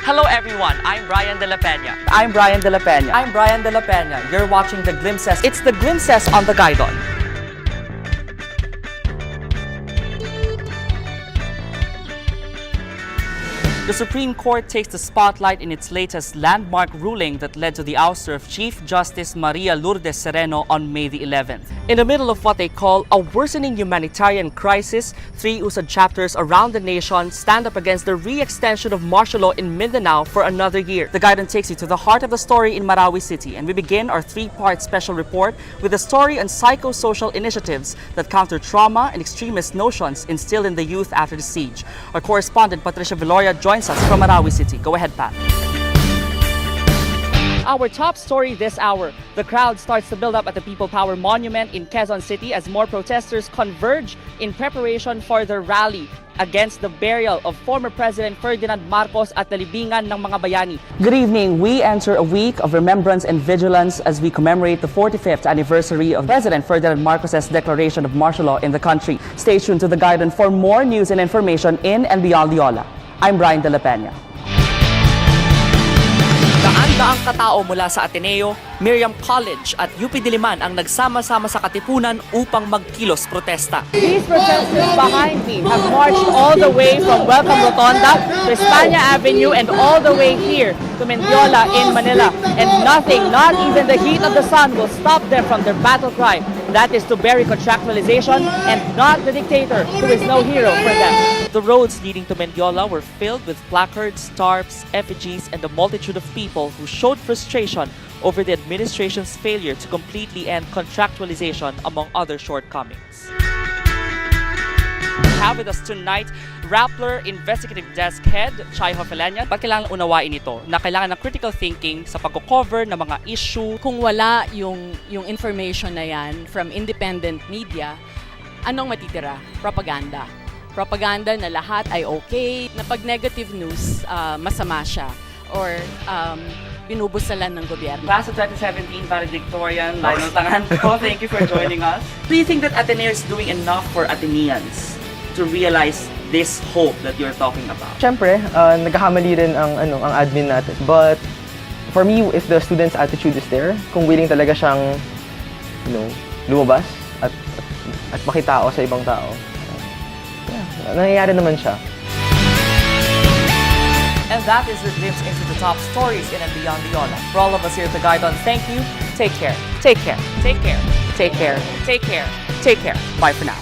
Hello everyone, I'm Briane Dela Peña. I'm Briane Dela Peña. I'm Briane Dela Peña. You're watching The Glimpses. It's The Glimpses on the Guidon. The Supreme Court takes the spotlight in its latest landmark ruling that led to the ouster of Chief Justice Maria Lourdes Sereno on May the 11th. In the middle of what they call a worsening humanitarian crisis, 3 USAID chapters around the nation stand up against the re-extension of martial law in Mindanao for another year. The Guidon takes you to the heart of the story in Marawi City, and we begin our 3-part special report with a story on psychosocial initiatives that counter trauma and extremist notions instilled in the youth after the siege. Our correspondent Patricia Viloria joins us from Marawi City. Go ahead, Pat. Our top story this hour, the crowd starts to build up at the People Power Monument in Quezon City as more protesters converge in preparation for the rally against the burial of former President Ferdinand Marcos at the libingan ng mga bayani. Good evening. We enter a week of remembrance and vigilance as we commemorate the 45th anniversary of President Ferdinand Marcos's declaration of martial law in the country. Stay tuned to the Guidon for more news and information in and beyond Diola. I'm Briane Dela Peña. Daan-daang katao mula sa Ateneo, Miriam College at UP Diliman ang nagsama-sama sa Katipunan upang magkilos protesta. These protesters behind me have marched all the way from Welcome Rotonda to España Avenue and all the way here to Mendiola in Manila. And nothing, not even the heat of the sun, will stop them from their battle cry. That is to bury contractualization and not the dictator who is no hero for them. The roads leading to Mendiola were filled with placards, tarps, effigies, and a multitude of people who showed frustration over the administration's failure to completely end contractualization, among other shortcomings. We have with us tonight Rappler Investigative Desk Head Chai Hofelania. Bakit kailangan unawain ito na kailangan ng critical thinking sa pag-cover ng mga issue? Kung wala yung information na yan from independent media, anong matitira? Propaganda. Propaganda na lahat ay okay, na pag negative news, masama siya. Or binubusalan ng gobyerno. Class of 2017 valedictorian, Lionel Tanganto, thank you for joining us. Do you think that Ateneo is doing enough for Ateneans to realize this hope that you're talking about? Siyempre, nagkakamali rin ang admin natin. But for me, if the student's attitude is there, kung willing talaga siyang lumabas at makitao sa ibang tao, nangyayari naman siya. And that is the glimpse into the top stories in and beyond Diola. For all of us here at the Guidon, thank you. Take care. Take care. Take care. Take care. Take care. Take care. Bye for now.